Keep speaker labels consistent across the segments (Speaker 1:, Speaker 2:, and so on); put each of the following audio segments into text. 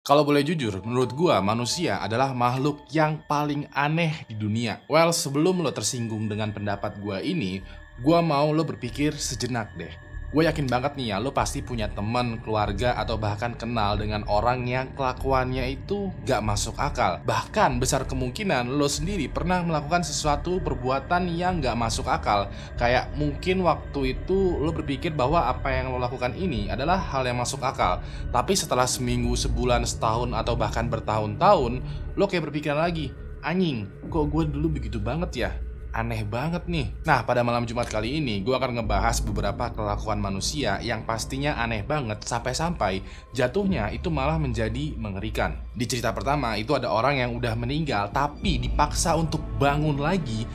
Speaker 1: Kalau boleh jujur, menurut gua manusia adalah makhluk yang paling aneh di dunia. Well, sebelum lo tersinggung dengan pendapat gua ini, gua mau lo berpikir sejenak deh. Gue yakin banget nih ya, lo pasti punya teman, keluarga, atau bahkan kenal dengan orang yang kelakuannya itu gak masuk akal. Bahkan besar kemungkinan lo sendiri pernah melakukan sesuatu perbuatan yang gak masuk akal. Kayak mungkin waktu itu lo berpikir bahwa apa yang lo lakukan ini adalah hal yang masuk akal. Tapi setelah seminggu, sebulan, setahun, atau bahkan bertahun-tahun, lo kayak berpikiran lagi, anjing, kok gue dulu begitu banget ya? Aneh banget nih. Nah, pada malam Jumat kali ini, gue akan ngebahas beberapa kelakuan manusia yang pastinya aneh banget sampai-sampai jatuhnya itu malah menjadi mengerikan. Di cerita pertama, itu ada orang yang udah meninggal tapi dipaksa untuk bangun lagi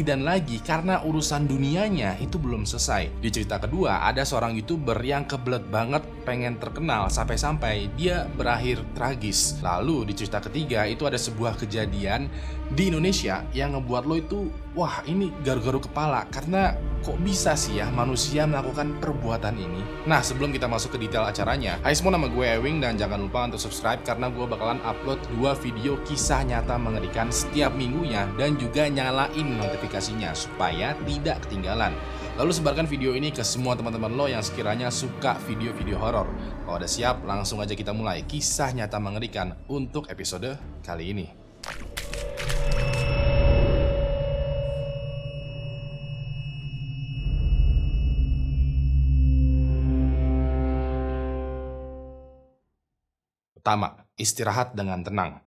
Speaker 1: dan lagi karena urusan dunianya itu belum selesai. Di cerita kedua, ada seorang YouTuber yang kebelet banget pengen terkenal sampai-sampai dia berakhir tragis. Lalu di cerita ketiga, itu ada sebuah kejadian di Indonesia yang ngebuat lo itu wah, ini garu-garu kepala karena kok bisa sih ya manusia melakukan perbuatan ini? Nah, sebelum kita masuk ke detail acaranya, hai semua, nama gue Ewing dan jangan lupa untuk subscribe karena gue bakalan upload 2 video kisah nyata mengerikan setiap minggunya dan juga nyalain notifikasinya supaya tidak ketinggalan. Lalu sebarkan video ini ke semua teman-teman lo yang sekiranya suka video-video horor. Kalau udah siap, langsung aja kita mulai kisah nyata mengerikan untuk episode kali ini. Pertama, istirahat dengan tenang.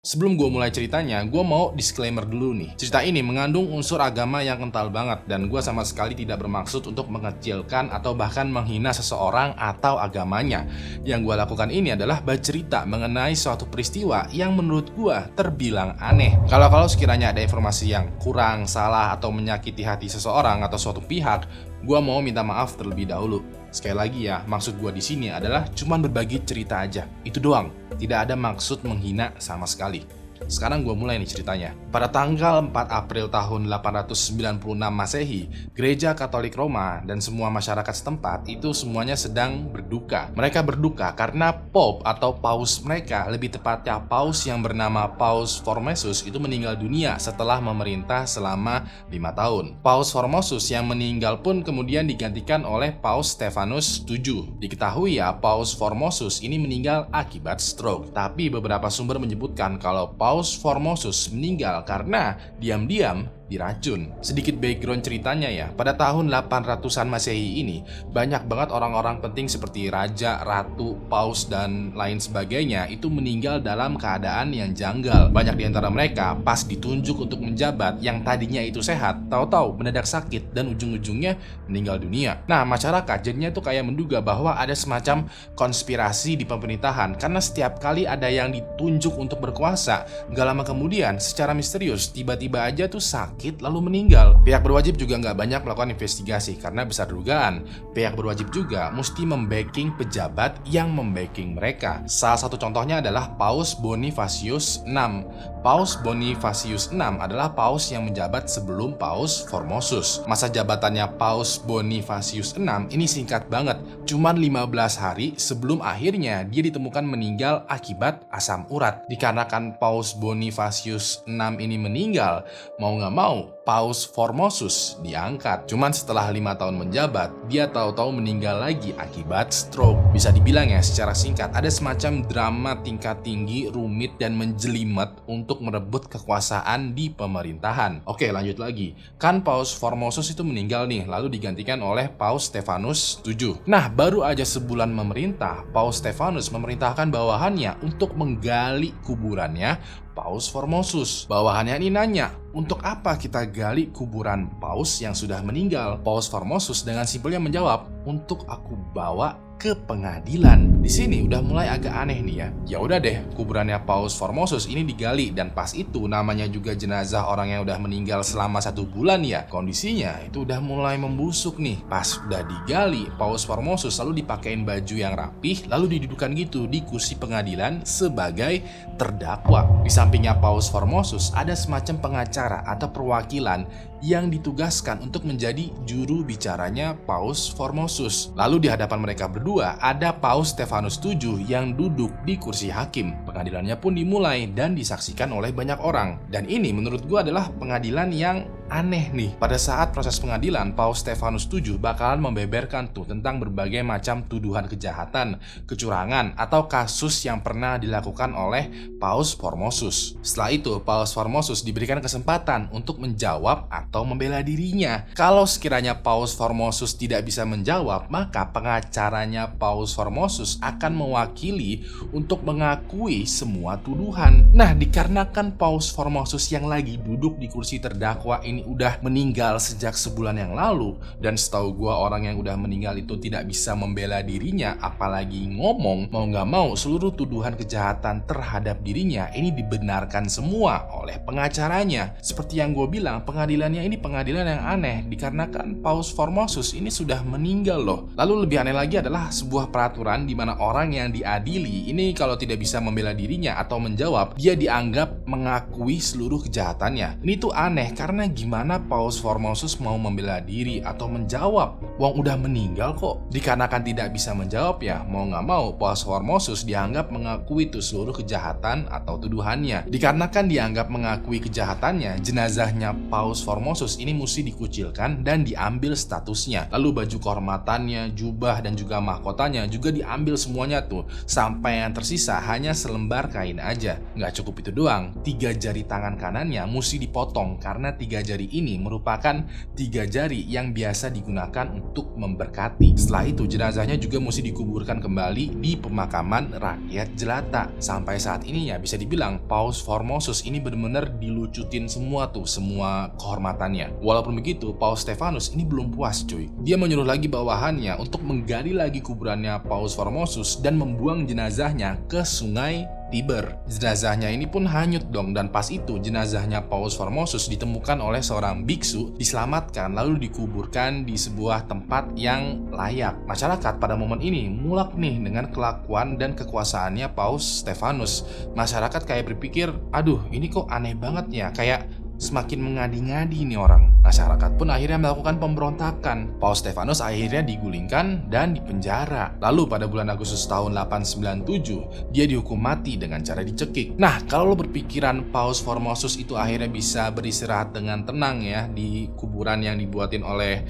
Speaker 1: Sebelum gue mulai ceritanya, gue mau disclaimer dulu nih. Cerita ini mengandung unsur agama yang kental banget dan gue sama sekali tidak bermaksud untuk mengecilkan atau bahkan menghina seseorang atau agamanya. Yang gue lakukan ini adalah bercerita mengenai suatu peristiwa yang menurut gue terbilang aneh. Kalau sekiranya ada informasi yang kurang, salah, atau menyakiti hati seseorang atau suatu pihak, gue mau minta maaf terlebih dahulu. Sekali lagi ya, maksud gue di sini adalah cuma berbagi cerita aja. Itu doang. Tidak ada maksud menghina sama sekali. Sekarang gue mulai nih ceritanya. Pada tanggal 4 April tahun 896 Masehi, Gereja Katolik Roma dan semua masyarakat setempat itu semuanya sedang berduka. Mereka berduka karena Pope atau Paus mereka, lebih tepatnya Paus yang bernama Paus Formosus itu meninggal dunia setelah memerintah selama 5 tahun. Paus Formosus yang meninggal pun kemudian digantikan oleh Paus Stephanus VII. Diketahui ya, Paus Formosus ini meninggal akibat stroke. Tapi beberapa sumber menyebutkan kalau Paus Formosus meninggal karena diam-diam diracun. Sedikit background ceritanya ya, pada tahun 800-an Masehi ini banyak banget orang-orang penting seperti raja, ratu, paus, dan lain sebagainya itu meninggal dalam keadaan yang janggal. Banyak di antara mereka pas ditunjuk untuk menjabat yang tadinya itu sehat, tahu-tahu mendadak sakit dan ujung-ujungnya meninggal dunia. Nah, masyarakat jadinya tuh kayak menduga bahwa ada semacam konspirasi di pemerintahan karena setiap kali ada yang ditunjuk untuk berkuasa, gak lama kemudian secara misterius tiba-tiba aja tuh sakit lalu meninggal. Pihak berwajib juga nggak banyak melakukan investigasi karena besar dugaan pihak berwajib juga mesti membacking pejabat yang membacking mereka. Salah satu contohnya adalah Paus Bonifacius VI. Paus Bonifacius VI adalah paus yang menjabat sebelum Paus Formosus. Masa jabatannya Paus Bonifacius VI ini singkat banget, cuman 15 hari sebelum akhirnya dia ditemukan meninggal akibat asam urat. Dikarenakan Paus Bonifacius VI ini meninggal, mau nggak mau Paus Formosus diangkat. Cuman setelah 5 tahun menjabat, dia tahu-tahu meninggal lagi akibat stroke. Bisa dibilang ya secara singkat, ada semacam drama tingkat tinggi, rumit, dan menjelimet untuk merebut kekuasaan di pemerintahan. Oke, lanjut lagi. Kan Paus Formosus itu meninggal nih, lalu digantikan oleh Paus Stephanus VII. Nah, baru aja sebulan memerintah, Paus Stephanus memerintahkan bawahannya untuk menggali kuburannya Paus Formosus. Bawahannya ini nanya, untuk apa kita gali kuburan paus yang sudah meninggal? Paus Formosus dengan simpelnya menjawab, untuk aku bawa ke pengadilan. Di sini udah mulai agak aneh nih ya. Ya udah deh, kuburannya Paus Formosus ini digali dan pas itu namanya juga jenazah orang yang udah meninggal selama 1 bulan ya. Kondisinya itu udah mulai membusuk nih. Pas udah digali, Paus Formosus lalu dipakein baju yang rapih lalu didudukan gitu di kursi pengadilan sebagai terdakwa. Di sampingnya Paus Formosus ada semacam pengacara atau perwakilan yang ditugaskan untuk menjadi juru bicaranya Paus Formosus. Formosus. Lalu di hadapan mereka berdua ada Paus Stefanus VII yang duduk di kursi hakim. Pengadilannya pun dimulai dan disaksikan oleh banyak orang. Dan ini menurut gue adalah pengadilan yang aneh nih. Pada saat proses pengadilan, Paus Stefanus VII bakalan membeberkan tuh tentang berbagai macam tuduhan kejahatan, kecurangan, atau kasus yang pernah dilakukan oleh Paus Formosus. Setelah itu, Paus Formosus diberikan kesempatan untuk menjawab atau membela dirinya. Kalau sekiranya Paus Formosus tidak bisa menjawab, maka pengacaranya Paus Formosus akan mewakili untuk mengakui semua tuduhan. Nah, dikarenakan Paus Formosus yang lagi duduk di kursi terdakwa ini udah meninggal sejak sebulan yang lalu, dan setahu gua orang yang udah meninggal itu tidak bisa membela dirinya, apalagi ngomong, mau nggak mau seluruh tuduhan kejahatan terhadap dirinya ini dibenarkan semua oleh pengacaranya. Seperti yang gue bilang, pengadilannya ini pengadilan yang aneh dikarenakan Paus Formosus ini sudah meninggal loh. Lalu lebih aneh lagi adalah sebuah peraturan di mana orang yang diadili ini kalau tidak bisa membela dirinya atau menjawab, dia dianggap mengakui seluruh kejahatannya. Ini tuh aneh karena gimana Paus Formosus mau membela diri atau menjawab? Wong udah meninggal kok. Dikarenakan tidak bisa menjawab ya, mau nggak mau Paus Formosus dianggap mengakui tuh seluruh kejahatan atau tuduhannya. Dikarenakan dianggap mengakui kejahatannya, jenazahnya Paus Formosus ini mesti dikucilkan dan diambil statusnya. Lalu baju kehormatannya, jubah dan juga mahkotanya juga diambil semuanya tuh, sampai yang tersisa hanya selembar kain aja. Nggak cukup itu doang, 3 jari tangan kanannya mesti dipotong karena 3 jari ini merupakan 3 jari yang biasa digunakan untuk memberkati. Setelah itu jenazahnya juga mesti dikuburkan kembali di pemakaman rakyat jelata. Sampai saat ini ya bisa dibilang Paus Formosus ini benar-benar dilucutin semua tuh, semua kehormatannya. Walaupun begitu, Paus Stefanus ini belum puas cuy. Dia menyuruh lagi bawahannya untuk menggali lagi kuburannya Paus Formosus dan membuang jenazahnya ke sungai Tiber. Jenazahnya ini pun hanyut dong, dan pas itu jenazahnya Paus Formosus ditemukan oleh seorang biksu, diselamatkan lalu dikuburkan di sebuah tempat yang layak. Masyarakat pada momen ini mulak nih dengan kelakuan dan kekuasaannya Paus Stefanus. Masyarakat kayak berpikir, aduh ini kok aneh banget ya, kayak semakin mengadi-ngadi nih orang. Masyarakat pun akhirnya melakukan pemberontakan. Paus Stefanus akhirnya digulingkan dan dipenjara. Lalu pada bulan Agustus tahun 897, dia dihukum mati dengan cara dicekik. Nah, kalau lo berpikiran Paus Formosus itu akhirnya bisa beristirahat dengan tenang ya di kuburan yang dibuatin oleh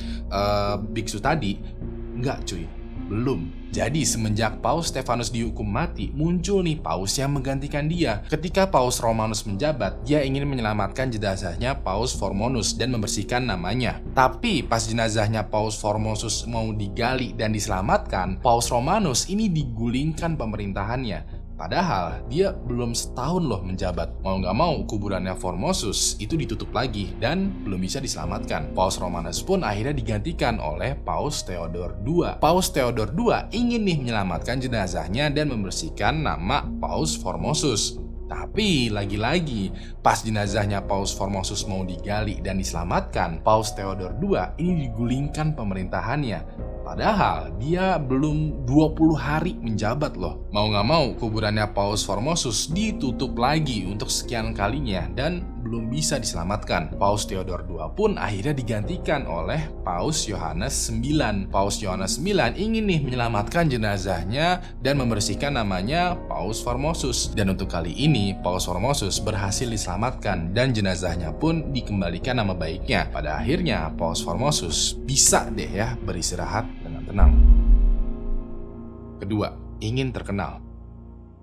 Speaker 1: biksu tadi, enggak cuy. Belum. Jadi semenjak Paus Stefanus dihukum mati, muncul nih Paus yang menggantikan dia. Ketika Paus Romanus menjabat, dia ingin menyelamatkan jenazahnya Paus Formosus dan membersihkan namanya. Tapi pas jenazahnya Paus Formosus mau digali dan diselamatkan, Paus Romanus ini digulingkan pemerintahannya. Padahal dia belum setahun loh menjabat. Mau nggak mau kuburannya Formosus itu ditutup lagi dan belum bisa diselamatkan. Paus Romanus pun akhirnya digantikan oleh Paus Theodore II. Paus Theodore II ingin nih menyelamatkan jenazahnya dan membersihkan nama Paus Formosus. Tapi lagi-lagi pas jenazahnya Paus Formosus mau digali dan diselamatkan, Paus Theodore II ini digulingkan pemerintahannya. Padahal dia belum 20 hari menjabat loh. Mau nggak mau kuburannya Paus Formosus ditutup lagi untuk sekian kalinya dan belum bisa diselamatkan. Paus Theodore II pun akhirnya digantikan oleh Paus Yohanes IX. Paus Yohanes IX ingin nih menyelamatkan jenazahnya dan membersihkan namanya Paus Formosus. Dan untuk kali ini Paus Formosus berhasil diselamatkan dan jenazahnya pun dikembalikan nama baiknya. Pada akhirnya Paus Formosus bisa deh ya beristirahat dengan tenang. Kedua, ingin terkenal.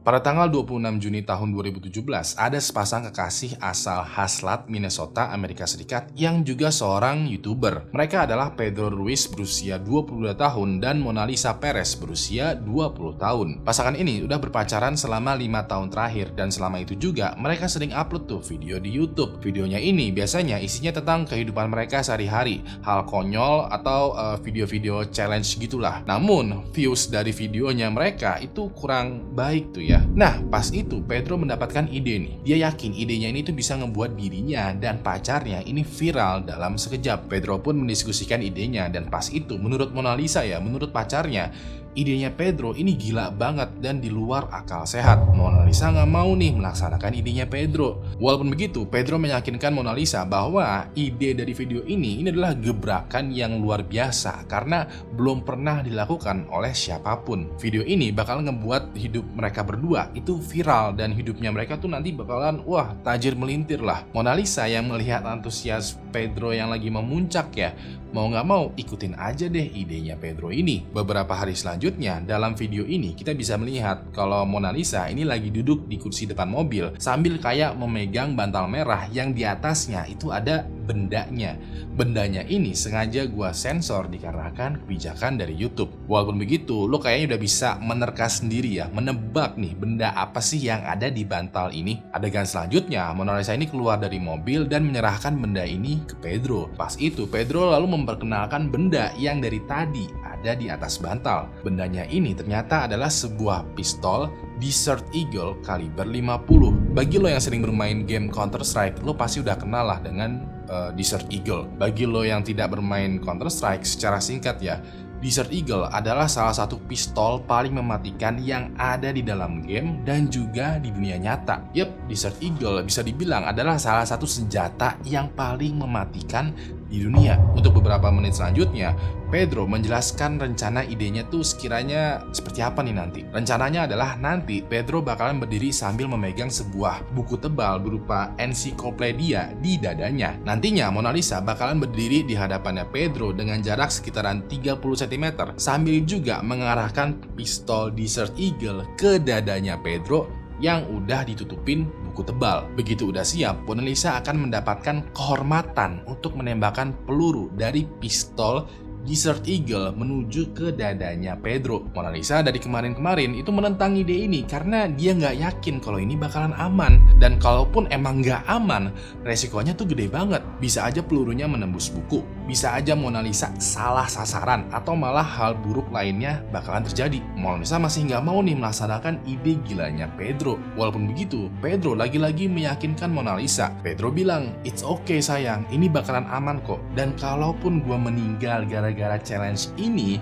Speaker 1: Pada tanggal 26 Juni tahun 2017, ada sepasang kekasih asal Haslett, Minnesota, Amerika Serikat yang juga seorang YouTuber. Mereka adalah Pedro Ruiz berusia 22 tahun dan Mona Lisa Perez berusia 20 tahun. Pasangan ini udah berpacaran selama 5 tahun terakhir dan selama itu juga mereka sering upload tuh video di YouTube. Videonya ini biasanya isinya tentang kehidupan mereka sehari-hari, hal konyol atau video-video challenge gitulah. Namun, views dari videonya mereka itu kurang baik tuh ya. Nah, pas itu Pedro mendapatkan ide nih. Dia yakin idenya ini tuh bisa ngebuat dirinya dan pacarnya ini viral dalam sekejap. Pedro pun mendiskusikan idenya dan pas itu menurut Mona Lisa ya, menurut pacarnya, idenya Pedro ini gila banget dan di luar akal sehat. Mona Lisa nggak mau nih melaksanakan idenya Pedro. Walaupun begitu, Pedro meyakinkan Mona Lisa bahwa ide dari video ini adalah gebrakan yang luar biasa karena belum pernah dilakukan oleh siapapun. Video ini bakal ngebuat hidup mereka berdua itu viral dan hidupnya mereka tuh nanti bakalan wah tajir melintir lah. Mona Lisa yang melihat antusias Pedro yang lagi memuncak ya, mau nggak mau ikutin aja deh idenya Pedro ini. Beberapa hari selanjutnya dalam video ini kita bisa melihat kalau Mona Lisa ini lagi duduk di kursi depan mobil sambil kayak memegang bantal merah yang di atasnya itu ada bendanya. Bendanya ini sengaja gua sensor dikarenakan kebijakan dari YouTube. Walaupun begitu, lo kayaknya udah bisa menerka sendiri ya, menebak nih benda apa sih yang ada di bantal ini. Adegan selanjutnya, Mona Lisa ini keluar dari mobil dan menyerahkan benda ini ke Pedro. Pas itu, Pedro lalu memperkenalkan benda yang dari tadi ada di atas bantal. Bendanya ini ternyata adalah sebuah pistol Desert Eagle kaliber 50. Bagi lo yang sering bermain game Counter-Strike, lo pasti udah kenal lah dengan Desert Eagle. Bagi lo yang tidak bermain Counter-Strike, secara singkat ya, Desert Eagle adalah salah satu pistol paling mematikan yang ada di dalam game dan juga di dunia nyata. Desert Eagle bisa dibilang adalah salah satu senjata yang paling mematikan di dunia. Untuk beberapa menit selanjutnya, Pedro menjelaskan rencana idenya tuh sekiranya seperti apa nih nanti. Rencananya adalah nanti Pedro bakalan berdiri sambil memegang sebuah buku tebal berupa ensiklopedia di dadanya. Nantinya Mona Lisa bakalan berdiri di hadapannya Pedro dengan jarak sekitaran 30 cm sambil juga mengarahkan pistol Desert Eagle ke dadanya Pedro yang udah ditutupin buku tebal. Begitu udah siap, Mona Lisa akan mendapatkan kehormatan untuk menembakkan peluru dari pistol Desert Eagle menuju ke dadanya Pedro. Mona Lisa dari kemarin-kemarin itu menentang ide ini karena dia nggak yakin kalau ini bakalan aman. Dan kalaupun emang nggak aman, resikonya tuh gede banget. Bisa aja pelurunya menembus buku, bisa aja Mona Lisa salah sasaran, atau malah hal buruk lainnya bakalan terjadi. Mona Lisa masih nggak mau nih melaksanakan ide gilanya Pedro. Walaupun begitu, Pedro lagi-lagi meyakinkan Mona Lisa. Pedro bilang, "It's okay sayang, ini bakalan aman kok. Dan kalaupun gua meninggal gara-gara challenge ini,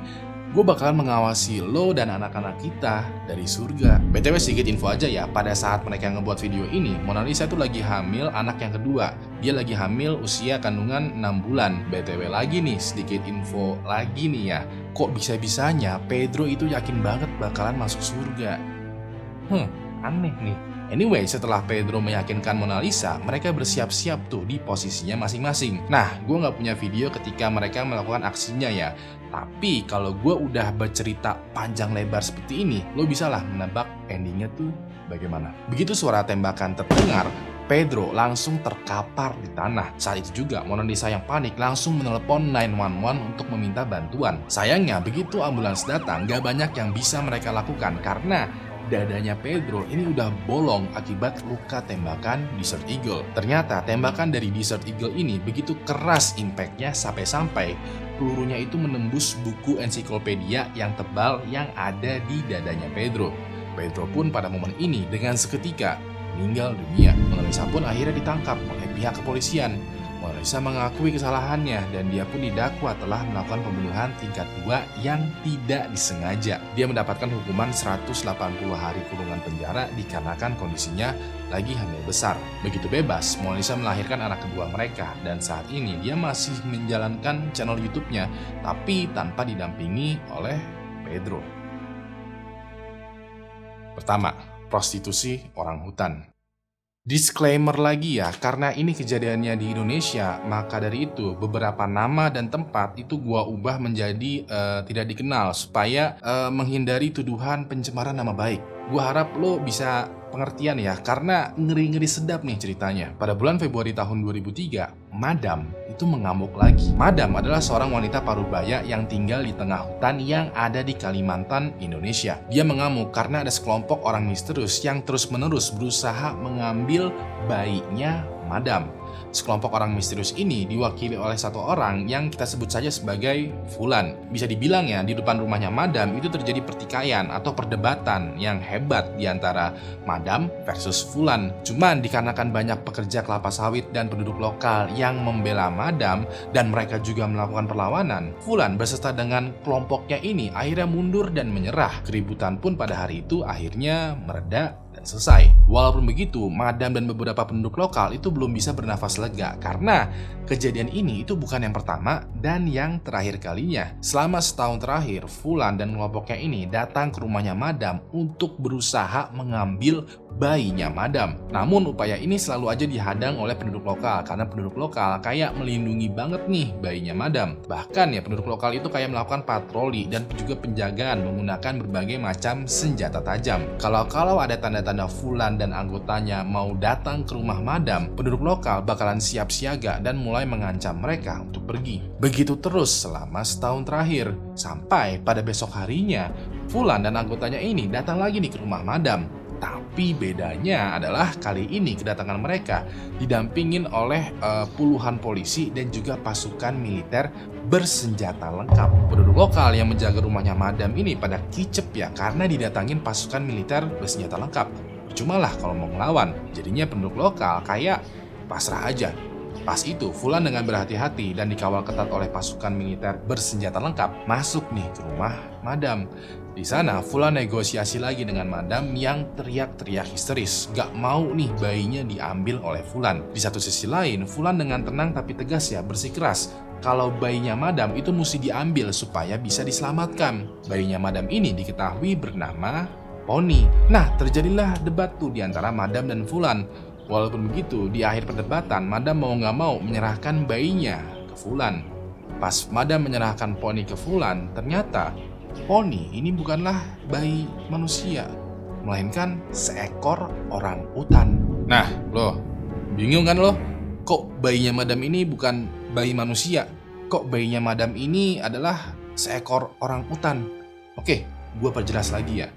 Speaker 1: gue bakalan mengawasi lo dan anak-anak kita dari surga." BTW sedikit info aja ya, pada saat mereka ngebuat video ini, Mona Lisa tuh lagi hamil anak yang kedua. Dia lagi hamil usia kandungan 6 bulan. BTW lagi nih, sedikit info lagi nih ya. Kok bisa-bisanya Pedro itu yakin banget bakalan masuk surga? Aneh nih. Anyway, setelah Pedro meyakinkan Mona Lisa, mereka bersiap-siap tuh di posisinya masing-masing. Nah, gue nggak punya video ketika mereka melakukan aksinya ya. Tapi kalau gue udah bercerita panjang lebar seperti ini, lo bisa lah menebak endingnya tuh bagaimana. Begitu suara tembakan terdengar, Pedro langsung terkapar di tanah. Saat itu juga Mona Lisa yang panik langsung menelepon 911 untuk meminta bantuan. Sayangnya begitu ambulans datang, gak banyak yang bisa mereka lakukan karena dadanya Pedro ini udah bolong akibat luka tembakan Desert Eagle. Ternyata tembakan dari Desert Eagle ini begitu keras impactnya sampai-sampai pelurunya itu menembus buku ensiklopedia yang tebal yang ada di dadanya Pedro. Pedro pun pada momen ini dengan seketika meninggal dunia. Mona Lisa pun akhirnya ditangkap oleh pihak kepolisian. Mona Lisa mengakui kesalahannya dan dia pun didakwa telah melakukan pembunuhan tingkat 2 yang tidak disengaja. Dia mendapatkan hukuman 180 hari kurungan penjara dikarenakan kondisinya lagi hamil besar. Begitu bebas, Mona Lisa melahirkan anak kedua mereka dan saat ini dia masih menjalankan channel YouTube-nya tapi tanpa didampingi oleh Pedro. Pertama, prostitusi orang hutan. Disclaimer lagi ya, karena ini kejadiannya di Indonesia, maka dari itu beberapa nama dan tempat itu gua ubah menjadi tidak dikenal supaya menghindari tuduhan pencemaran nama baik. Gua harap lo bisa pengertian ya, karena ngeri-ngeri sedap nih ceritanya. Pada bulan Februari tahun 2003, Madam itu mengamuk lagi. Madam adalah seorang wanita parubaya yang tinggal di tengah hutan yang ada di Kalimantan, Indonesia. Dia mengamuk karena ada sekelompok orang misterius yang terus-menerus berusaha mengambil bayinya Madam. Sekelompok orang misterius ini diwakili oleh satu orang yang kita sebut saja sebagai Fulan. Bisa dibilang ya, di depan rumahnya Madam itu terjadi pertikaian atau perdebatan yang hebat di antara Madam versus Fulan. Cuman dikarenakan banyak pekerja kelapa sawit dan penduduk lokal yang membela Madam dan mereka juga melakukan perlawanan, Fulan beserta dengan kelompoknya ini akhirnya mundur dan menyerah. Keributan pun pada hari itu akhirnya mereda dan selesai. Walaupun begitu, Madam dan beberapa penduduk lokal itu belum bisa bernafas lega karena kejadian ini itu bukan yang pertama dan yang terakhir kalinya. Selama setahun terakhir, Fulan dan kelompoknya ini datang ke rumahnya Madam untuk berusaha mengambil bayinya Madam. Namun upaya ini selalu aja dihadang oleh penduduk lokal karena penduduk lokal kayak melindungi banget nih bayinya Madam. Bahkan ya penduduk lokal itu kayak melakukan patroli dan juga penjagaan menggunakan berbagai macam senjata tajam. Kalau ada tanda-tanda Fulan dan anggotanya mau datang ke rumah Madam, penduduk lokal bakalan siap siaga dan mulai mengancam mereka untuk pergi. Begitu terus selama setahun terakhir, sampai pada besok harinya Fulan dan anggotanya ini datang lagi nih ke rumah Madam. Tapi bedanya adalah kali ini kedatangan mereka didampingin oleh puluhan polisi dan juga pasukan militer bersenjata lengkap. Penduduk lokal yang menjaga rumahnya Madam ini pada kicep ya karena didatangin pasukan militer bersenjata lengkap. Cumalah kalau mau ngelawan, jadinya penduduk lokal kayak pasrah aja. Pas itu, Fulan dengan berhati-hati dan dikawal ketat oleh pasukan militer bersenjata lengkap masuk nih ke rumah Madam. Di sana, Fulan negosiasi lagi dengan Madam yang teriak-teriak histeris. Gak mau nih bayinya diambil oleh Fulan. Di satu sisi lain, Fulan dengan tenang tapi tegas ya bersikeras kalau bayinya Madam itu mesti diambil supaya bisa diselamatkan. Bayinya Madam ini diketahui bernama Poni. Nah, terjadilah debat tuh di antara Madam dan Fulan. Walaupun begitu, di akhir perdebatan, Madam mau gak mau menyerahkan bayinya ke Fulan. Pas Madam menyerahkan Poni ke Fulan, ternyata Poni ini bukanlah bayi manusia, melainkan seekor orang utan. Nah, loh, bingung kan lo? Kok bayinya Madam ini bukan bayi manusia? Kok bayinya Madam ini adalah seekor orang utan? Oke, gue perjelas lagi ya.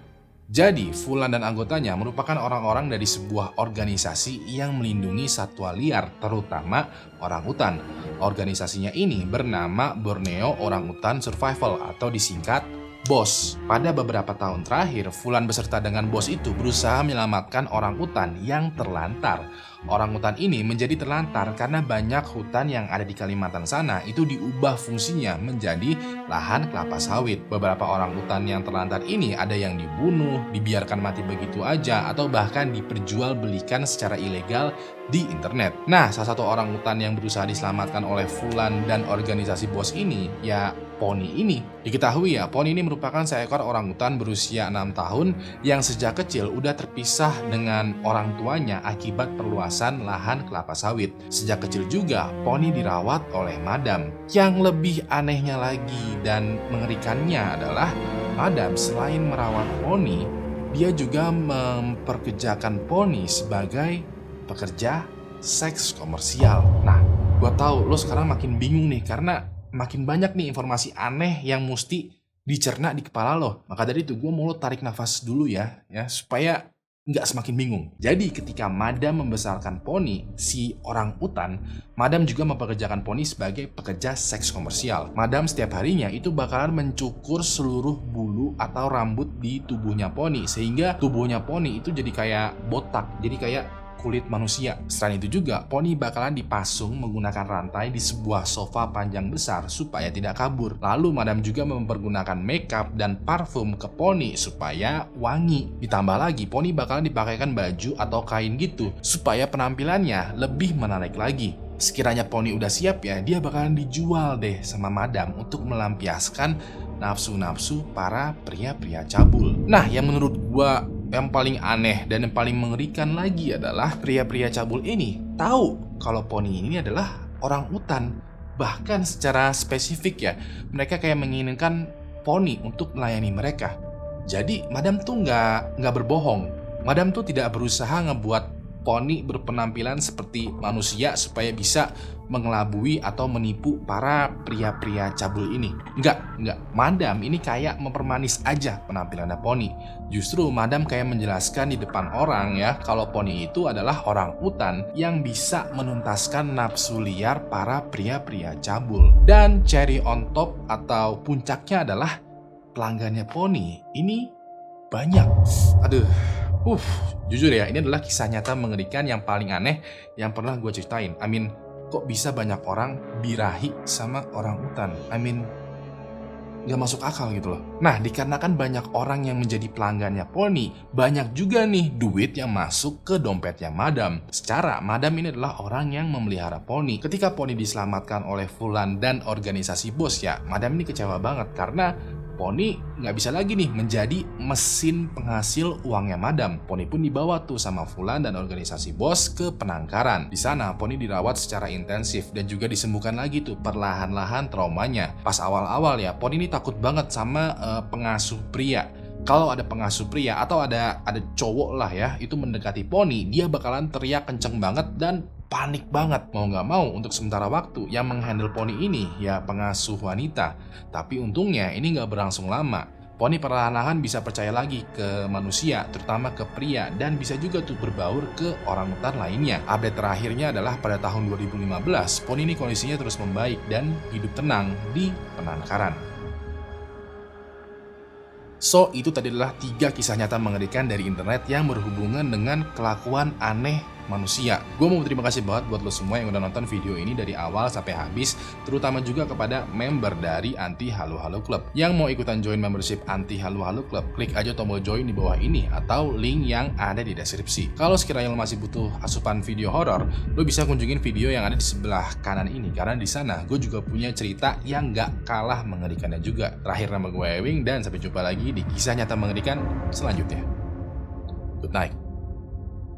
Speaker 1: Jadi, Fulan dan anggotanya merupakan orang-orang dari sebuah organisasi yang melindungi satwa liar, terutama orangutan. Organisasinya ini bernama Borneo Orangutan Survival atau disingkat BOS. Pada beberapa tahun terakhir, Fulan beserta dengan BOS itu berusaha menyelamatkan orangutan yang terlantar. Orangutan ini menjadi terlantar karena banyak hutan yang ada di Kalimantan sana itu diubah fungsinya menjadi lahan kelapa sawit. Beberapa orangutan yang terlantar ini ada yang dibunuh, dibiarkan mati begitu aja, atau bahkan diperjualbelikan secara ilegal di internet. Nah, salah satu orangutan yang berusaha diselamatkan oleh Fulan dan organisasi BOS ini, ya Poni ini. Diketahui ya, Poni ini merupakan seekor orangutan berusia 6 tahun yang sejak kecil udah terpisah dengan orang tuanya akibat perluasan lahan kelapa sawit. Sejak kecil juga, Poni dirawat oleh Madam. Yang lebih anehnya lagi dan mengerikannya adalah Madam selain merawat Poni, dia juga memperkerjakan Poni sebagai pekerja seks komersial. Nah, gua tahu lo sekarang makin bingung nih karena makin banyak nih informasi aneh yang mesti dicerna di kepala lo. Maka dari itu gue mau lo tarik nafas dulu ya supaya nggak semakin bingung. Jadi ketika Madam membesarkan Poni, si orang utan, Madam juga mempekerjakan Poni sebagai pekerja seks komersial. Madam setiap harinya itu bakalan mencukur seluruh bulu atau rambut di tubuhnya Poni sehingga tubuhnya Poni itu jadi kayak botak, jadi kayak kulit manusia. Selain itu juga, Poni bakalan dipasung menggunakan rantai di sebuah sofa panjang besar supaya tidak kabur. Lalu Madam juga mempergunakan makeup dan parfum ke Poni supaya wangi. Ditambah lagi, Poni bakalan dipakaikan baju atau kain gitu supaya penampilannya lebih menarik lagi. Sekiranya Poni udah siap ya, dia bakalan dijual deh sama Madam untuk melampiaskan nafsu-nafsu para pria-pria cabul. Nah, yang menurut gua yang paling aneh dan yang paling mengerikan lagi adalah pria-pria cabul ini tahu kalau Poni ini adalah orang utan. Bahkan secara spesifik ya, mereka kayak menginginkan Poni untuk melayani mereka. Jadi Madam tuh nggak berbohong. Madam tuh tidak berusaha ngebuat Poni berpenampilan seperti manusia supaya bisa mengelabui atau menipu para pria-pria cabul ini. Enggak. Madam ini kayak mempermanis aja penampilannya Pony. Justru Madam kayak menjelaskan di depan orang ya, kalau Pony itu adalah orang utan yang bisa menuntaskan nafsu liar para pria-pria cabul. Dan cherry on top atau puncaknya adalah pelanggannya Pony ini banyak. Jujur ya, ini adalah kisah nyata mengerikan yang paling aneh yang pernah gue ceritain. Kok bisa banyak orang birahi sama orang utan? Gak masuk akal gitu loh. Nah, dikarenakan banyak orang yang menjadi pelanggannya Pony, banyak juga nih duit yang masuk ke dompetnya Madam. Secara, Madam ini adalah orang yang memelihara Pony. Ketika Pony diselamatkan oleh Fulan dan organisasi bos ya, Madam ini kecewa banget karena Pony nggak bisa lagi nih menjadi mesin penghasil uangnya Madam. Pony pun dibawa tuh sama Fulan dan organisasi bos ke penangkaran. Di sana Pony dirawat secara intensif dan juga disembuhkan lagi tuh perlahan-lahan traumanya. Pas awal-awal ya, Pony ini takut banget sama pengasuh pria. Kalau ada pengasuh pria atau ada cowok lah ya, itu mendekati Pony, dia bakalan teriak kenceng banget dan panik banget. Mau nggak mau untuk sementara waktu yang menghandle Pony ini ya pengasuh wanita. Tapi untungnya ini nggak berlangsung lama. Pony perlahan-lahan bisa percaya lagi ke manusia, terutama ke pria, dan bisa juga tuh berbaur ke orangutan lainnya. Update terakhirnya adalah pada tahun 2015, Pony ini kondisinya terus membaik dan hidup tenang di penangkaran. So, itu tadi adalah 3 kisah nyata mengerikan dari internet yang berhubungan dengan kelakuan aneh manusia. Gue mau berterima kasih banget buat lo semua yang udah nonton video ini dari awal sampai habis, terutama juga kepada member dari Anti Halu Halu Club. Yang mau ikutan join membership Anti Halu Halu Club, klik aja tombol join di bawah ini atau link yang ada di deskripsi. Kalau sekiranya lo masih butuh asupan video horor, lo bisa kunjungin video yang ada di sebelah kanan ini, karena di sana gue juga punya cerita yang gak kalah mengerikannya juga. Terakhir, nama gue Ewing dan sampai jumpa lagi di kisah nyata mengerikan selanjutnya. Good night.